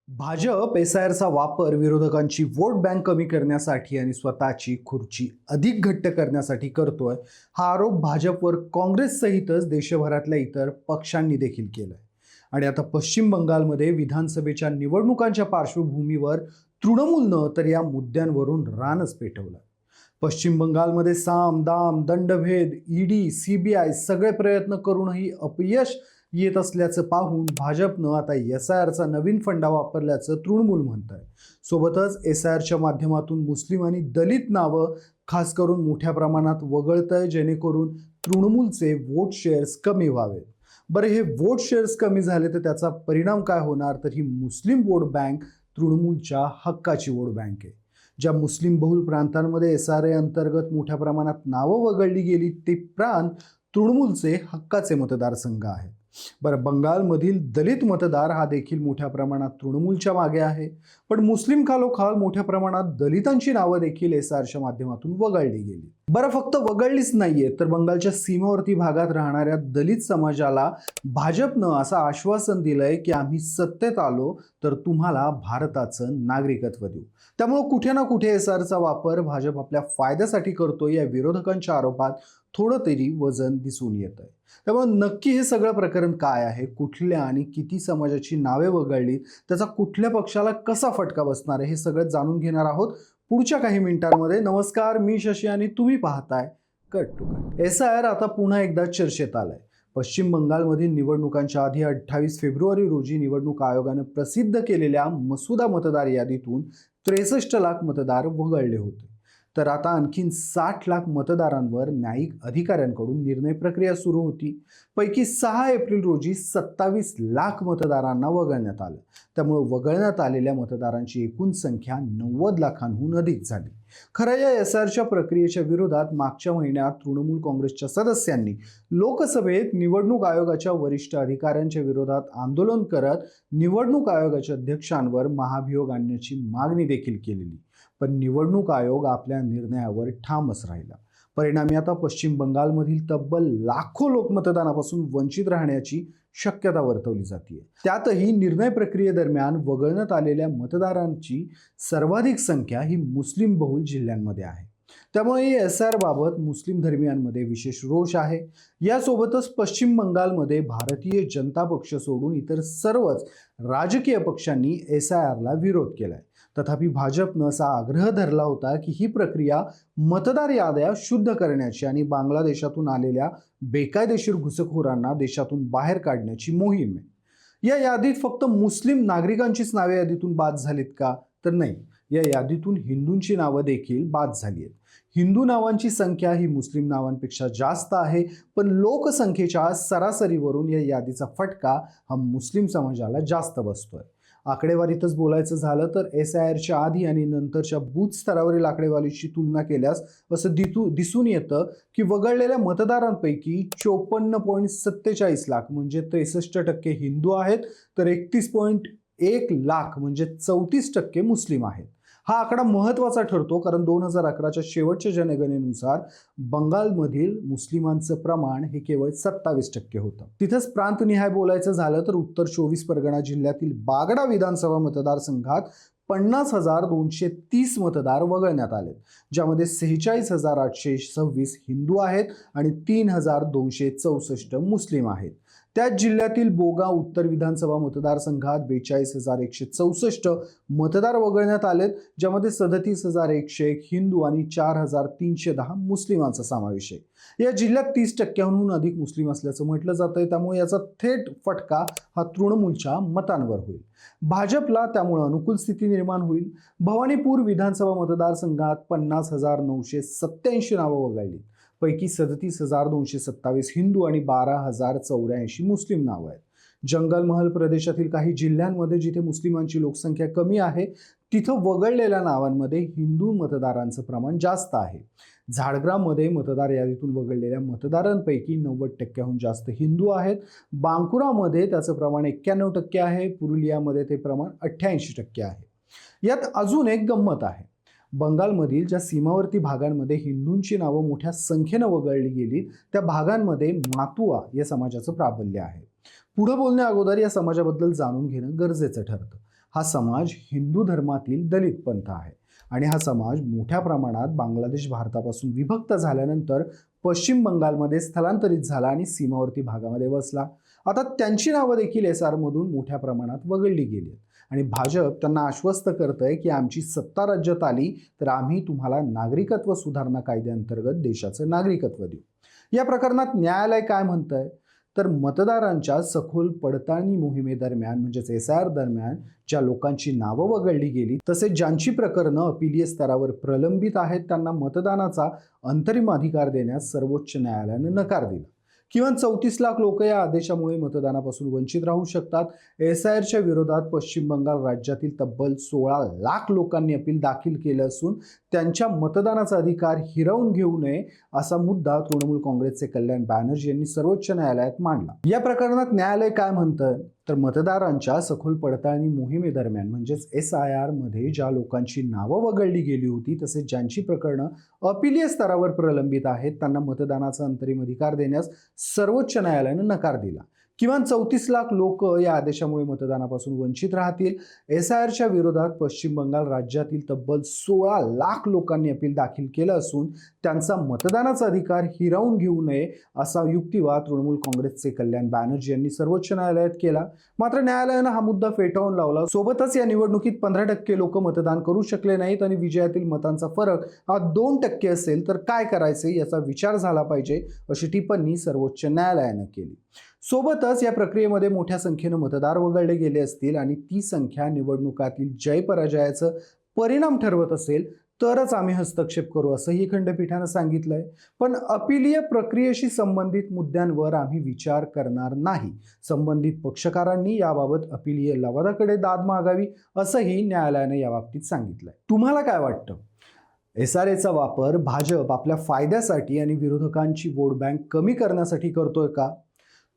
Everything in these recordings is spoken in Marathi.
भाजप एसआयआरचा वापर विरोधकांची वोट बँक कमी करण्यासाठी आणि स्वतःची खुर्ची अधिक घट्ट करण्यासाठी करतोय, हा आरोप भाजपवर काँग्रेससहितच देशभरातल्या इतर पक्षांनी देखील केलाय. आणि आता पश्चिम बंगालमध्ये विधानसभेच्या निवडणुकांच्या पार्श्वभूमीवर तृणमूलनं तर या मुद्द्यांवरून रानच पेटवलं. पश्चिम बंगालमध्ये साम दाम दंडभेद, ईडी, सीबीआय सगळे प्रयत्न करूनही अपयश येत असल्याचं पाहून भाजपनं आता एसआयआरचा नवीन फंडा वापरल्याचं तृणमूल म्हणत आहे. सोबतच एसआयआरच्या माध्यमातून मुस्लिम आणि दलित नावं खास करून मोठ्या प्रमाणात वगळतंय, जेणेकरून तृणमूलचे वोट शेअर्स कमी व्हावेत. बरं, हे वोट शेअर्स कमी झाले तर त्याचा परिणाम काय होणार? तर ही मुस्लिम वोट बँक तृणमूलच्या हक्काची वोट बँक आहे. ज्या मुस्लिम बहुल प्रांतांमध्ये एसआरए अंतर्गत मोठ्या प्रमाणात नावं वगळली गेली ते प्रांत तृणमूलचे हक्काचे मतदारसंघ आहेत. बरं, बंगालमधील दलित मतदार हा देखील मोठ्या प्रमाणात तृणमूलच्या मागे आहे. पण मुस्लिम खालोखाल मोठ्या प्रमाणात दलितांची नावं देखील एसआरच्या माध्यमातून वगळली गेली. बरं, फक्त वगळलीच नाहीये तर बंगालच्या सीमावर्ती भागात राहणाऱ्या दलित समाजाला भाजपनं असं आश्वासन दिलंय की आम्ही सत्तेत आलो तर तुम्हाला भारताचं नागरिकत्व देऊ. त्यामुळे कुठे ना कुठे एसआरचा वापर भाजप आपल्या फायद्यासाठी करतोय या विरोधकांच्या आरोपात थोडं तरी वजन दिसून येत आहे. त्यामुळे नक्की हे सगळं प्रकरण काय आहे, कुठल्या आणि किती समाजाची नावे वगळली, त्याचा कुठल्या पक्षाला कसा फटका बसणार आहे, हे सगळं जाणून घेणार आहोत पुढच्या काही मिनिटांमध्ये. नमस्कार, मी शशी आणि तुम्ही पाहताय कट टू कट. एसआयआर आता पुन्हा एकदा चर्चेत आलाय. पश्चिम बंगालमधील निवडणुकांच्या आधी 28 फेब्रुवारी रोजी निवडणूक आयोगानं प्रसिद्ध केलेल्या मसुदा मतदार यादीतून 63 लाख मतदार वगळले होते. तर आता आणखीन 60 लाख मतदारांवर न्यायिक अधिकाऱ्यांकडून निर्णय प्रक्रिया सुरू होती. पैकी 6 एप्रिल रोजी 27 लाख मतदारांना वगळण्यात आलं. त्यामुळे वगळण्यात आलेल्या मतदारांची एकूण संख्या 90 लाखांहून अधिक झाली. खरं या एसआरच्या प्रक्रियेच्या विरोधात मागच्या महिन्यात तृणमूल काँग्रेसच्या सदस्यांनी लोकसभेत निवडणूक आयोगाच्या वरिष्ठ अधिकाऱ्यांच्या विरोधात आंदोलन करत निवडणूक आयोगाच्या अध्यक्षांवर महाभियोग आणण्याची मागणी देखील केलेली. पण निवडणूक आयोग आपल्या निर्णयावर ठामच राहिला. परिणामी आता पश्चिम बंगालमधील तब्बल लाखो लोक मतदानापासून वंचित राहण्याची शक्यता वर्तवली जाते. त्यातही निर्णय प्रक्रियेदरम्यान वगळण्यात आलेल्या मतदारांची सर्वाधिक संख्या ही मुस्लिम बहुल जिल्ह्यांमध्ये आहे. त्यामुळे एसआर बाबत मुस्लिम धर्मियांमध्ये विशेष रोष आहे. यासोबतच पश्चिम बंगालमध्ये भारतीय जनता पक्ष सोडून इतर सर्वच राजकीय पक्षांनी एसआयआरला विरोध केलाय. तथापि भाजपनं असा आग्रह धरला होता की ही प्रक्रिया मतदार याद्या शुद्ध करण्याची आणि बांगलादेशातून आलेल्या बेकायदेशीर घुसखोरांना देशातून बाहेर काढण्याची मोहीम आहे. या यादीत फक्त मुस्लिम नागरिकांचीच नावे यादीतून बाद झालीत का? तर नाही, या यादीतून हिंदूंची नावं देखील बाद झाली आहेत. हिंदू नावांची संख्या ही मुस्लिम नावांपेक्षा जास्त आहे, पण लोकसंख्येच्या सरासरीवरून या यादीचा फटका हा मुस्लिम समाजाला जास्त बसतोय. आकडेवारीतच बोलायचं झालं तर एसआयआरच्या आधी आणि नंतरच्या बूथ स्तरावरील आकडेवारीची तुलना केल्यास असं दिसून येतं की वगळलेल्या मतदारांपैकी 54.47 लाख म्हणजे 63% हिंदू आहेत, तर 31.1 लाख म्हणजे 34% मुस्लिम आहेत. हा आकडा महत्त्वाचा ठरतो कारण 2011च्या शेवटच्या जनगणनेनुसार बंगालमधील मुस्लिमांचं प्रमाण हे केवळ 27% होतं. तिथंच प्रांतनिहाय बोलायचं झालं तर उत्तर 24 परगणा जिल्ह्यातील बागडा विधानसभा मतदारसंघात 50,230 मतदार वगळण्यात आले, ज्यामध्ये 46,826 हिंदू आहेत आणि 3,264 मुस्लिम आहेत. त्याच जिल्ह्यातील बोगा उत्तर विधानसभा मतदारसंघात 42,164 मतदार वगळण्यात आलेत, ज्यामध्ये 37,101 हिंदू आणि 4,310 मुस्लिमांचा समावेश आहे. या जिल्ह्यात 30%हून अधिक मुस्लिम असल्याचं म्हटलं जातंय. त्यामुळे याचा थेट फटका हा तृणमूलच्या मतांवर होईल. भाजपला त्यामुळे अनुकूल स्थिती निर्माण होईल. भवानीपूर विधानसभा मतदारसंघात 50,987 नावं वगळली. पैकी 37,227 हिंदू आणि 12,084 मुस्लिम नावं आहेत. जंगलमहल प्रदेशातील काही जिल्ह्यांमध्ये जिथे मुस्लिमांची लोकसंख्या कमी आहे तिथं वगळलेल्या नावांमध्ये हिंदू मतदारांचं प्रमाण जास्त आहे. झाडग्राममध्ये मतदार यादीतून वगळलेल्या मतदारांपैकी 90%हून जास्त हिंदू आहेत. बांकुरामध्ये त्याचं प्रमाण 91% आहे. पुरुलियामध्ये ते प्रमाण 88% आहे. यात अजून एक गंमत आहे. बंगालमधील ज्या सीमावर्ती भागांमध्ये हिंदूंची नावं मोठ्या संख्येनं वगळली गेली त्या भागांमध्ये मातुआ या समाजाचं प्राबल्य आहे. पुढे बोलण्या अगोदर या समाजाबद्दल जाणून घेणं गरजेचं ठरतं. हा समाज हिंदू धर्मातील दलित पंथ आहे आणि हा समाज मोठ्या प्रमाणात बांगलादेश भारतापासून विभक्त झाल्यानंतर पश्चिम बंगालमध्ये स्थलांतरित झाला आणि सीमावर्ती भागामध्ये वसला. आता त्यांची नावं देखील SR मधून मोठ्या प्रमाणात वगळली गेली आणि भाजप त्यांना आश्वस्त करतंय की आमची सत्ता राज्यात आली तर आम्ही तुम्हाला नागरिकत्व सुधारणा कायद्याअंतर्गत देशाचं नागरिकत्व देऊ. या प्रकरणात न्यायालय काय म्हणतंय तर मतदारांच्या सखोल पडताळणी मोहिमेदरम्यान म्हणजेच SIR दरम्यान ज्या लोकांची नावं वगळली गेली तसेच ज्यांची प्रकरणं अपिलीय स्तरावर प्रलंबित आहेत त्यांना मतदानाचा अंतरिम अधिकार देण्यास सर्वोच्च न्यायालयाने नकार दिला. किमान 34 लाख लोक या आदेशामुळे मतदानापासून वंचित राहू शकतात. SIRच्या विरोधात पश्चिम बंगाल राज्यातील तब्बल 16 लाख लोकांनी अपील दाखल केलं असून त्यांच्या मतदानाचा अधिकार हिरावून घेऊ नये असा मुद्दा तृणमूल काँग्रेसचे कल्याण बॅनर्जी यांनी सर्वोच्च न्यायालयात मांडला. या प्रकरणात न्यायालय काय म्हणतं तर मतदारांच्या सखोल पडताळणी मोहिमेदरम्यान म्हणजेच SIR मध्ये ज्या लोकांची नावं वगळली गेली होती तसेच ज्यांची प्रकरणं अपिलीय स्तरावर प्रलंबित आहेत त्यांना मतदानाचा अंतरिम अधिकार देण्यास सर्वोच्च न्यायालयाने नकार दिला. किमान 34 लाख लोक या आदेशामुळे मतदानापासून वंचित राहतील. SIRच्या विरोधात पश्चिम बंगाल राज्यातील तब्बल 16 लाख लोकांनी अपील दाखल केलं असून त्यांचा मतदानाचा अधिकार हिरावून घेऊ नये असा युक्तिवाद तृणमूल काँग्रेसचे कल्याण बॅनर्जी यांनी सर्वोच्च न्यायालयात केला. मात्र न्यायालयानं हा मुद्दा फेटाळून लावला. सोबतच या निवडणुकीत 15% लोक मतदान करू शकले नाहीत आणि विजयातील मतांचा फरक हा 2% असेल तर काय करायचे याचा विचार झाला पाहिजे अशी टिप्पणी सर्वोच्च न्यायालयानं केली. सोबतच या प्रक्रियेमध्ये मोठ्या संख्येने मतदार वगळले गेले असतील आणि ती संख्या निवडणुकातील जय पराजयाचं परिणाम ठरवत असेल तरच आम्ही हस्तक्षेप करू असंही खंडपीठानं सांगितलंय. पण अपिलीय प्रक्रियेशी संबंधित मुद्द्यांवर आम्ही विचार करणार नाही. संबंधित पक्षकारांनी याबाबत अपिलीय लवादाकडे दाद मागावी असंही न्यायालयाने याबाबतीत सांगितलंय. तुम्हाला काय वाटतं? SRAचा वापर भाजप आपल्या फायद्यासाठी आणि विरोधकांची वोट बँक कमी करण्यासाठी करतोय का?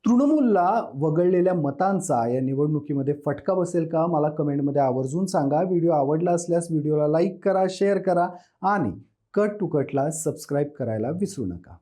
तृणमूलला वगळलेल्या मतांचा या निवडणुकीमध्ये फटका बसेल का? मला कमेंटमध्ये आवर्जून सांगा. व्हिडिओ आवडला असल्यास व्हिडिओला लाईक करा, शेअर करा आणि कट टू कटला सबस्क्राईब करायला विसरू नका.